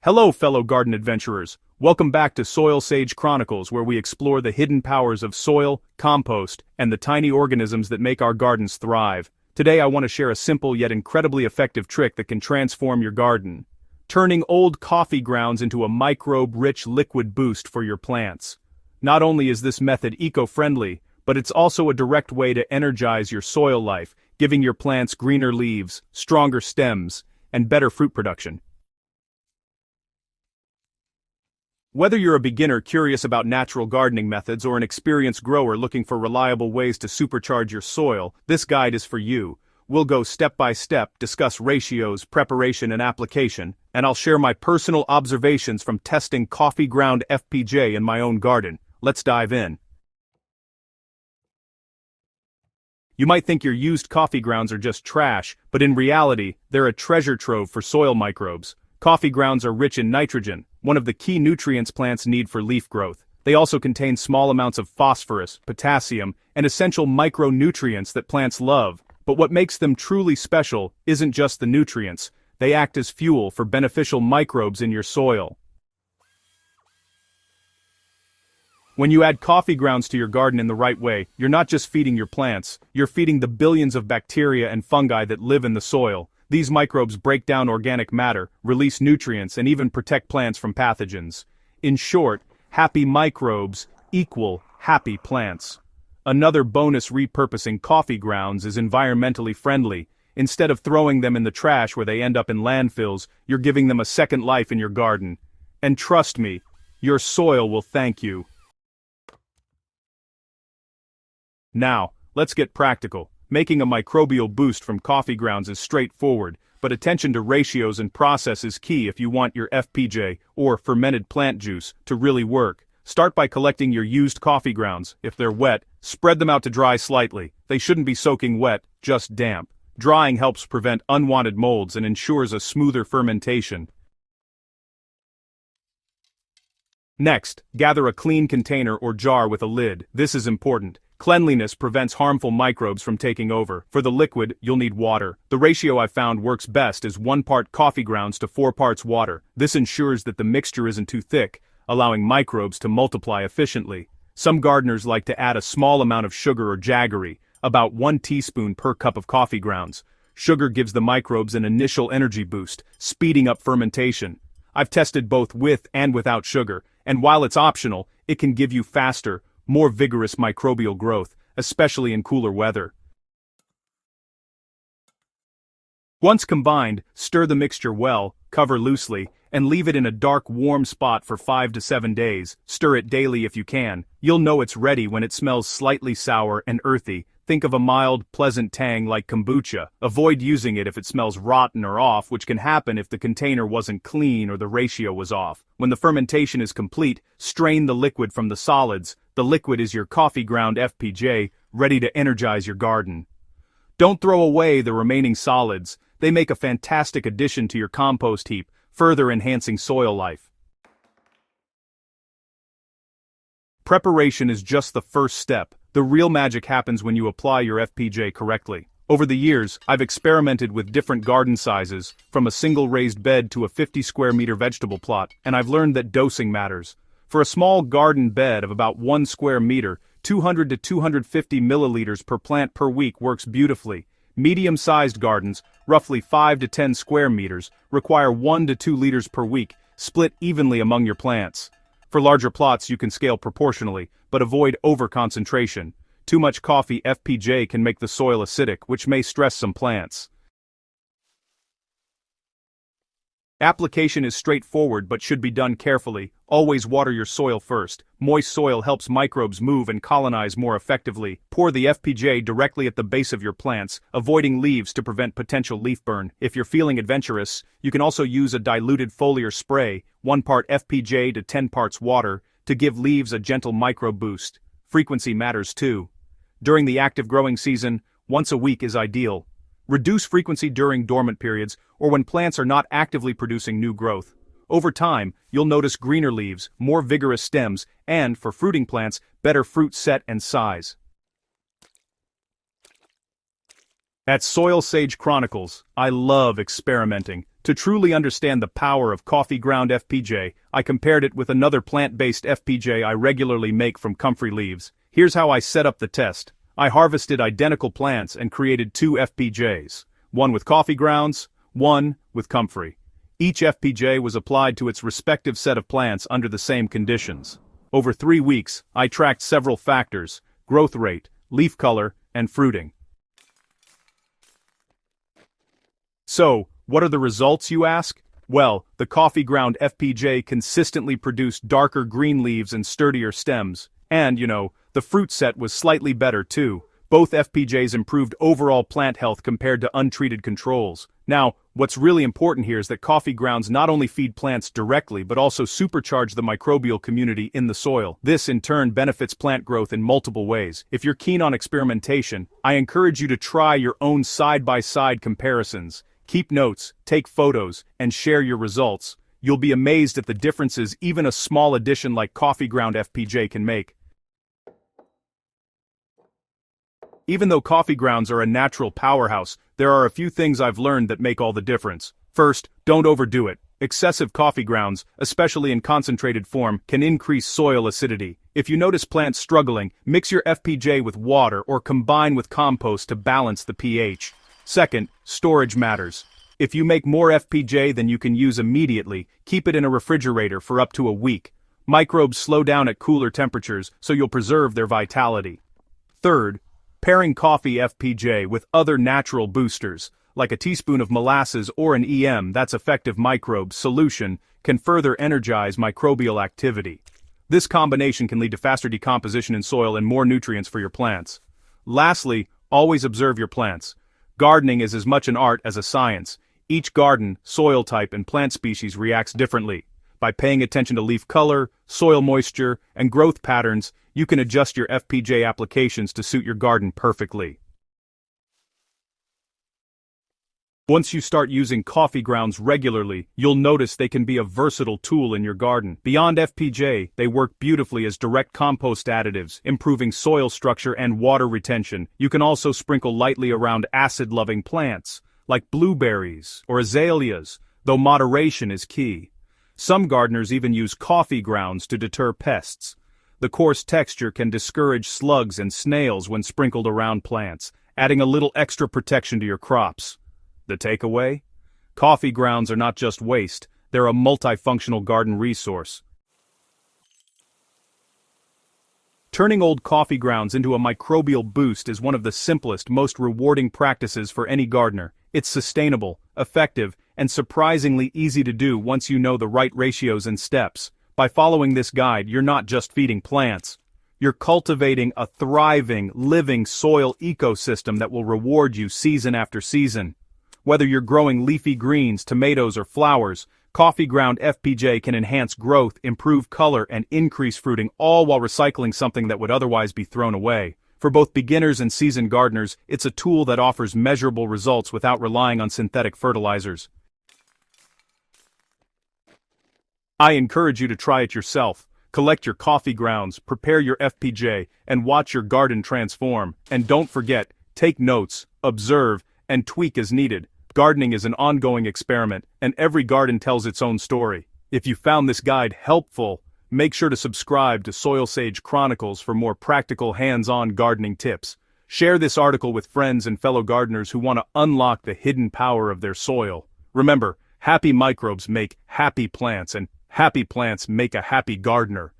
Hello, fellow garden adventurers. Welcome back to Soilsage Chronicles, where we explore the hidden powers of soil, compost, and the tiny organisms that make our gardens thrive. Today I want to share a simple yet incredibly effective trick that can transform your garden, turning old coffee grounds into a microbe-rich liquid boost for your plants. Not only is this method eco-friendly, but it's also a direct way to energize your soil life, giving your plants greener leaves, stronger stems, and better fruit production. Whether you're a beginner curious about natural gardening methods or an experienced grower looking for reliable ways to supercharge your soil, this guide is for you. We'll go step by step, discuss ratios, preparation, and application, and I'll share my personal observations from testing coffee ground FPJ in my own garden. Let's dive in. You might think your used coffee grounds are just trash, but in reality, they're a treasure trove for soil microbes. Coffee grounds are rich in nitrogen, one of the key nutrients plants need for leaf growth. They also contain small amounts of phosphorus, potassium, and essential micronutrients that plants love. But what makes them truly special isn't just the nutrients. They act as fuel for beneficial microbes in your soil. When you add coffee grounds to your garden in the right way, you're not just feeding your plants, you're feeding the billions of bacteria and fungi that live in the soil. These microbes break down organic matter, release nutrients, and even protect plants from pathogens. In short, happy microbes equal happy plants. Another bonus: repurposing coffee grounds is environmentally friendly. Instead of throwing them in the trash where they end up in landfills, you're giving them a second life in your garden. And trust me, your soil will thank you. Now, let's get practical. Making a microbial boost from coffee grounds is straightforward, but attention to ratios and process is key if you want your FPJ, or fermented plant juice, to really work. Start by collecting your used coffee grounds. If they're wet, spread them out to dry slightly. They shouldn't be soaking wet, just damp. Drying helps prevent unwanted molds and ensures a smoother fermentation. Next, gather a clean container or jar with a lid. This is important. Cleanliness prevents harmful microbes from taking over. For the liquid, you'll need water. The ratio I've found works best is 1 part coffee grounds to 4 parts water. This ensures that the mixture isn't too thick, allowing microbes to multiply efficiently. Some gardeners like to add a small amount of sugar or jaggery, about 1 teaspoon per cup of coffee grounds. Sugar gives the microbes an initial energy boost, speeding up fermentation. I've tested both with and without sugar, and while it's optional, it can give you faster, more vigorous microbial growth, especially in cooler weather. Once combined, stir the mixture well, cover loosely, and leave it in a dark, warm spot for 5 to 7 days. Stir it daily if you can. You'll know it's ready when it smells slightly sour and earthy. Think of a mild, pleasant tang like kombucha. Avoid using it if it smells rotten or off, which can happen if the container wasn't clean or the ratio was off. When the fermentation is complete, strain the liquid from the solids. The liquid is your coffee ground FPJ, ready to energize your garden. Don't throw away the remaining solids. They make a fantastic addition to your compost heap, further enhancing soil life. Preparation is just the first step. The real magic happens when you apply your FPJ correctly. Over the years, I've experimented with different garden sizes, from a single raised bed to a 50 square meter vegetable plot, and I've learned that dosing matters. For a small garden bed of about 1 square meter, 200 to 250 milliliters per plant per week works beautifully. Medium-sized gardens, roughly 5 to 10 square meters, require 1 to 2 liters per week, split evenly among your plants. For larger plots you can scale proportionally, but avoid over-concentration. Too much coffee FPJ can make the soil acidic, which may stress some plants. Application is straightforward but should be done carefully. Always water your soil first. Moist soil helps microbes move and colonize more effectively. Pour the FPJ directly at the base of your plants, avoiding leaves to prevent potential leaf burn. If you're feeling adventurous, you can also use a diluted foliar spray, 1 part FPJ to 10 parts water, to give leaves a gentle micro boost. Frequency matters too. During the active growing season, once a week is ideal. Reduce frequency during dormant periods or when plants are not actively producing new growth. Over time, you'll notice greener leaves, more vigorous stems, and, for fruiting plants, better fruit set and size. At Soilsage Chronicles, I love experimenting. To truly understand the power of coffee ground FPJ, I compared it with another plant-based FPJ I regularly make from comfrey leaves. Here's how I set up the test. I harvested identical plants and created 2 FPJs. One with coffee grounds, one with comfrey. Each FPJ was applied to its respective set of plants under the same conditions. Over 3 weeks, I tracked several factors: growth rate, leaf color, and fruiting. So, what are the results, you ask? Well, the coffee ground FPJ consistently produced darker green leaves and sturdier stems. And, the fruit set was slightly better too. Both FPJs improved overall plant health compared to untreated controls. Now, what's really important here is that coffee grounds not only feed plants directly but also supercharge the microbial community in the soil. This in turn benefits plant growth in multiple ways. If you're keen on experimentation, I encourage you to try your own side-by-side comparisons. Keep notes, take photos, and share your results. You'll be amazed at the differences even a small addition like coffee ground FPJ can make. Even though coffee grounds are a natural powerhouse, there are a few things I've learned that make all the difference. First, don't overdo it. Excessive coffee grounds, especially in concentrated form, can increase soil acidity. If you notice plants struggling, mix your FPJ with water or combine with compost to balance the pH. Second, storage matters. If you make more FPJ than you can use immediately, keep it in a refrigerator for up to a week. Microbes slow down at cooler temperatures, so you'll preserve their vitality. Third, pairing coffee FPJ with other natural boosters, like a teaspoon of molasses or an that's effective microbe solution, can further energize microbial activity. This combination can lead to faster decomposition in soil and more nutrients for your plants. Lastly, always observe your plants. Gardening is as much an art as a science. Each garden, soil type, and plant species reacts differently. By paying attention to leaf color, soil moisture, and growth patterns, you can adjust your FPJ applications to suit your garden perfectly. Once you start using coffee grounds regularly, you'll notice they can be a versatile tool in your garden. Beyond FPJ, they work beautifully as direct compost additives, improving soil structure and water retention. You can also sprinkle lightly around acid-loving plants, like blueberries or azaleas, though moderation is key. Some gardeners even use coffee grounds to deter pests. The coarse texture can discourage slugs and snails when sprinkled around plants, adding a little extra protection to your crops. The takeaway? Coffee grounds are not just waste, they're a multifunctional garden resource. Turning old coffee grounds into a microbial boost is one of the simplest, most rewarding practices for any gardener. It's sustainable, effective, and surprisingly easy to do once you know the right ratios and steps. By following this guide, you're not just feeding plants. You're cultivating a thriving, living soil ecosystem that will reward you season after season. Whether you're growing leafy greens, tomatoes, or flowers, coffee ground FPJ can enhance growth, improve color, and increase fruiting, all while recycling something that would otherwise be thrown away. For both beginners and seasoned gardeners, it's a tool that offers measurable results without relying on synthetic fertilizers. I encourage you to try it yourself. Collect your coffee grounds, prepare your FPJ, and watch your garden transform. And don't forget, take notes, observe, and tweak as needed. Gardening is an ongoing experiment, and every garden tells its own story. If you found this guide helpful, make sure to subscribe to Soilsage Chronicles for more practical hands-on gardening tips. Share this article with friends and fellow gardeners who want to unlock the hidden power of their soil. Remember, happy microbes make happy plants, and happy plants make a happy gardener.